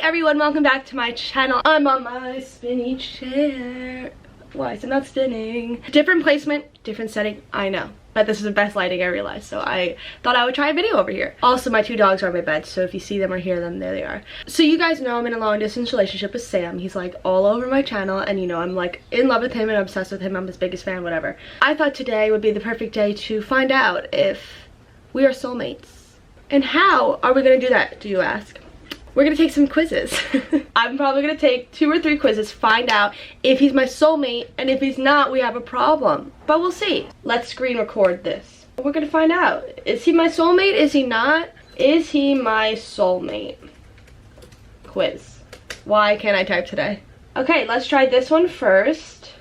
everyone, welcome back to my channel. I'm on my spinny chair. Why is it not spinning? Different placement, different setting, I know. But this is the best lighting, I realized, so I thought I would try a video over here. Also, my two dogs are on my bed, so if you see them or hear them, there they are. So you guys know I'm in a long distance relationship with Sam. He's like all over my channel, and you know, I'm like in love with him and obsessed with him. I'm his biggest fan, whatever. I thought today would be the perfect day to find out if we are soulmates. And how are we gonna do that, do you ask? We're gonna take some quizzes. I'm probably gonna take 2 or 3 quizzes, find out if he's my soulmate, and if he's not, we have a problem. But we'll see. Let's screen record this. We're gonna find out. Is he my soulmate? Is he not? Is he my soulmate? Quiz. Why can't I type today? Okay, let's try this one first.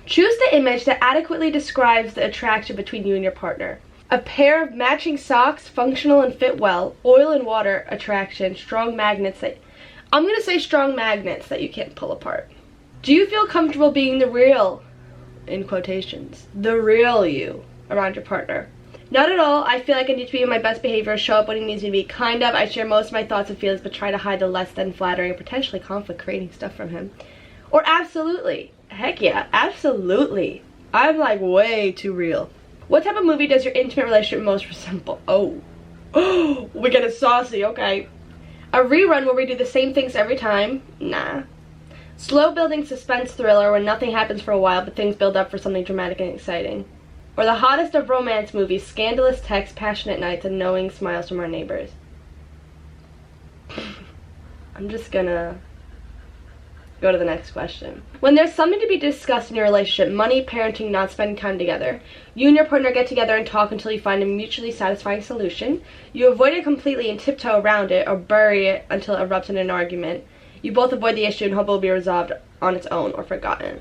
Choose the image that adequately describes the attraction between you and your partner. A pair of matching socks, functional and fit well, oil and water attraction, strong magnets that... I'm gonna say strong magnets that you can't pull apart. Do you feel comfortable being the real, in quotations, the real you around your partner? Not at all. I feel like I need to be in my best behavior, show up when he needs me to be. Kind of. I share most of my thoughts and feelings, but try to hide the less than flattering and potentially conflict creating stuff from him. Or absolutely. Heck yeah, absolutely. I'm like way too real. What type of movie does your intimate relationship most resemble? Oh, we get it saucy, okay. A rerun where we do the same things every time? Nah. Slow building suspense thriller where nothing happens for a while but things build up for something dramatic and exciting. Or the hottest of romance movies, scandalous texts, passionate nights, and knowing smiles from our neighbors. I'm just gonna go to the next question. When there's something to be discussed in your relationship, money, parenting, not spending time together, you and your partner get together and talk until you find a mutually satisfying solution. You avoid it completely and tiptoe around it or bury it until it erupts in an argument. You both avoid the issue and hope it will be resolved on its own or forgotten.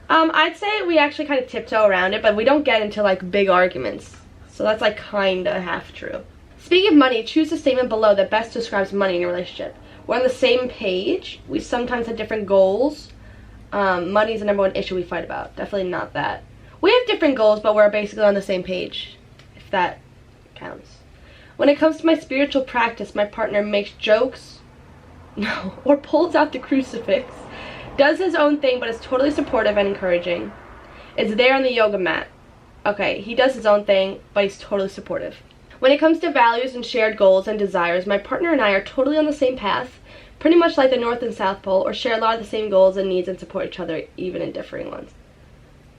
I'd say we actually kind of tiptoe around it, but we don't get into like big arguments. So that's like kind of half true. Speaking of money, choose the statement below that best describes money in your relationship. We're on the same page. We sometimes have different goals. Money is the #1 issue we fight about. Definitely not that. We have different goals, but we're basically on the same page, if that counts. When it comes to my spiritual practice, my partner makes jokes, or pulls out the crucifix, does his own thing, but is totally supportive and encouraging. Is there on the yoga mat. Okay, he does his own thing, but he's totally supportive. When it comes to values and shared goals and desires, my partner and I are totally on the same path, pretty much like the North and South Pole, or share a lot of the same goals and needs and support each other, even in differing ones.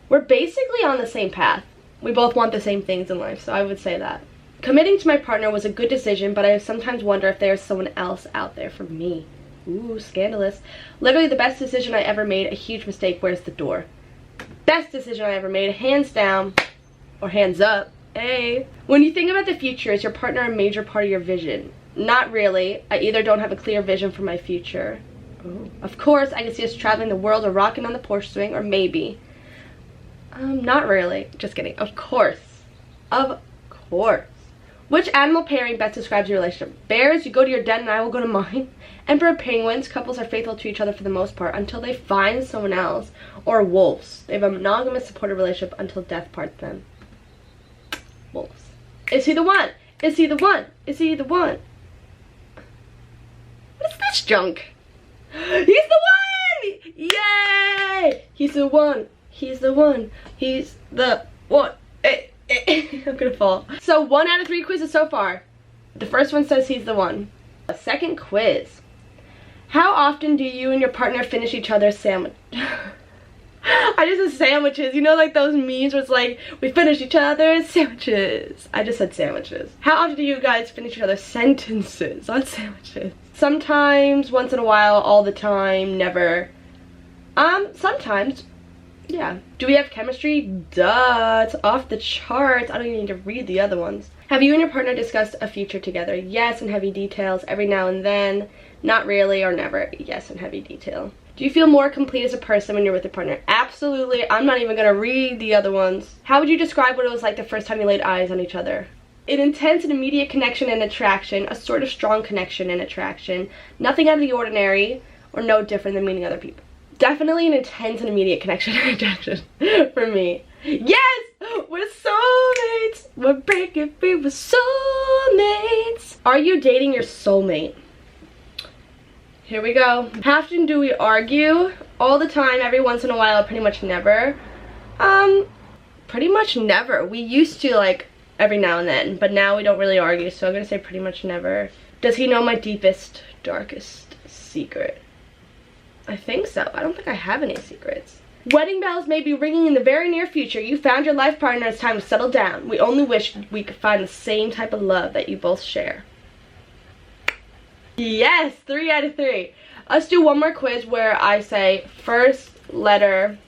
We're basically on the same path. We both want the same things in life, so I would say that. Committing to my partner was a good decision, but I sometimes wonder if there's someone else out there for me. Ooh, scandalous. Literally the best decision I ever made, a huge mistake, where's the door? Best decision I ever made, hands down, or hands up. Hey. When you think about the future, is your partner a major part of your vision? Not really. I either don't have a clear vision for my future. Ooh. Of course, I can see us traveling the world or rocking on the Porsche swing, or maybe. Not really. Just kidding. Of course. Of course. Which animal pairing best describes your relationship? Bears, you go to your den and I will go to mine. Emperor penguins, couples are faithful to each other for the most part until they find someone else. Or wolves. They have a monogamous supportive relationship until death parts them. Wolves. Is he the one? Is he the one? Is he the one? What is this junk? He's the one! Yay! He's the one. He's the one. He's the one. I'm gonna fall. So 1 out of 3 quizzes so far. The first one says he's the one. A second quiz. How often do you and your partner finish each other's sandwich? I just said sandwiches. You know, like those memes where it's like, we finish each other's sandwiches. I just said sandwiches. How often do you guys finish each other's sentences, not sandwiches? Sometimes, once in a while, all the time, never. Sometimes, yeah. Do we have chemistry? Duh, it's off the charts. I don't even need to read the other ones. Have you and your partner discussed a future together? Yes, in heavy details, every now and then. Not really or never. Yes, in heavy detail. Do you feel more complete as a person when you're with your partner? Absolutely. I'm not even gonna read the other ones. How would you describe what it was like the first time you laid eyes on each other? An intense and immediate connection and attraction, a sort of strong connection and attraction, nothing out of the ordinary, or no different than meeting other people. Definitely an intense and immediate connection and attraction for me. Yes! We're soulmates! We're breaking free with soulmates! Are you dating your soulmate? Here we go. How often do we argue? All the time, every once in a while, pretty much never. Pretty much never. We used to, like, every now and then, but now we don't really argue, so I'm gonna say pretty much never. Does he know my deepest, darkest secret? I think so. I don't think I have any secrets. Wedding bells may be ringing in the very near future. You found your life partner. It's time to settle down. We only wish we could find the same type of love that you both share. Yes, 3 out of 3. Let's do one more quiz where I say first letter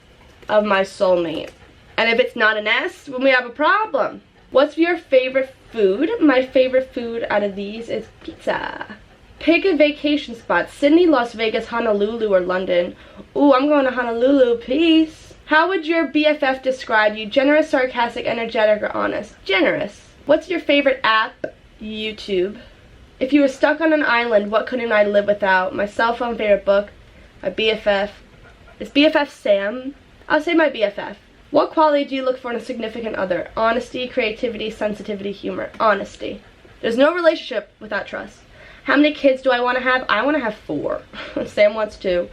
of my soulmate. And if it's not an S, then we have a problem. What's your favorite food? My favorite food out of these is pizza. Pick a vacation spot. Sydney, Las Vegas, Honolulu, or London. Ooh, I'm going to Honolulu. Peace. How would your BFF describe you? Generous, sarcastic, energetic, or honest? Generous. What's your favorite app? YouTube. If you were stuck on an island, what couldn't I live without? My cell phone, favorite book, my BFF. Is BFF Sam? I'll say my BFF. What quality do you look for in a significant other? Honesty, creativity, sensitivity, humor. Honesty. There's no relationship without trust. How many kids do I want to have? I want to have 4. Sam wants 2.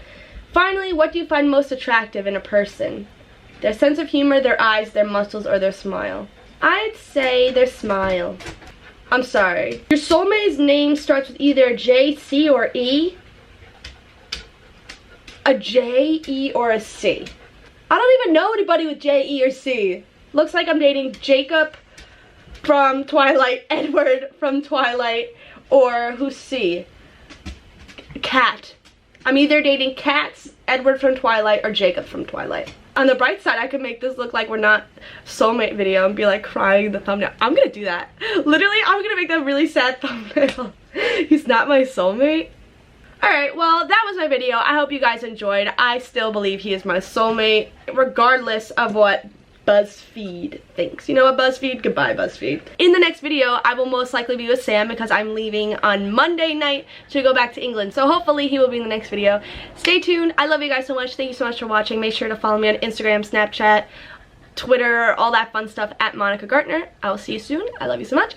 Finally, what do you find most attractive in a person? Their sense of humor, their eyes, their muscles, or their smile? I'd say their smile. I'm sorry. Your soulmate's name starts with either J, C, or E? A J, E, or a C? I don't even know anybody with J, E, or C. Looks like I'm dating Jacob from Twilight, Edward from Twilight, or who's C? Cat. I'm either dating Cats, Edward from Twilight, or Jacob from Twilight. On the bright side, I could make this look like we're not soulmate video and be like crying in the thumbnail. I'm gonna do that. Literally, I'm gonna make that really sad thumbnail. He's not my soulmate. Alright, well, that was my video. I hope you guys enjoyed. I still believe he is my soulmate, regardless of what BuzzFeed thinks. You know what, BuzzFeed? Goodbye, BuzzFeed. In the next video, I will most likely be with Sam because I'm leaving on Monday night to go back to England. So hopefully he will be in the next video. Stay tuned. I love you guys so much. Thank you so much for watching. Make sure to follow me on Instagram, Snapchat, Twitter, all that fun stuff at Monica Gartner. I will see you soon. I love you so much.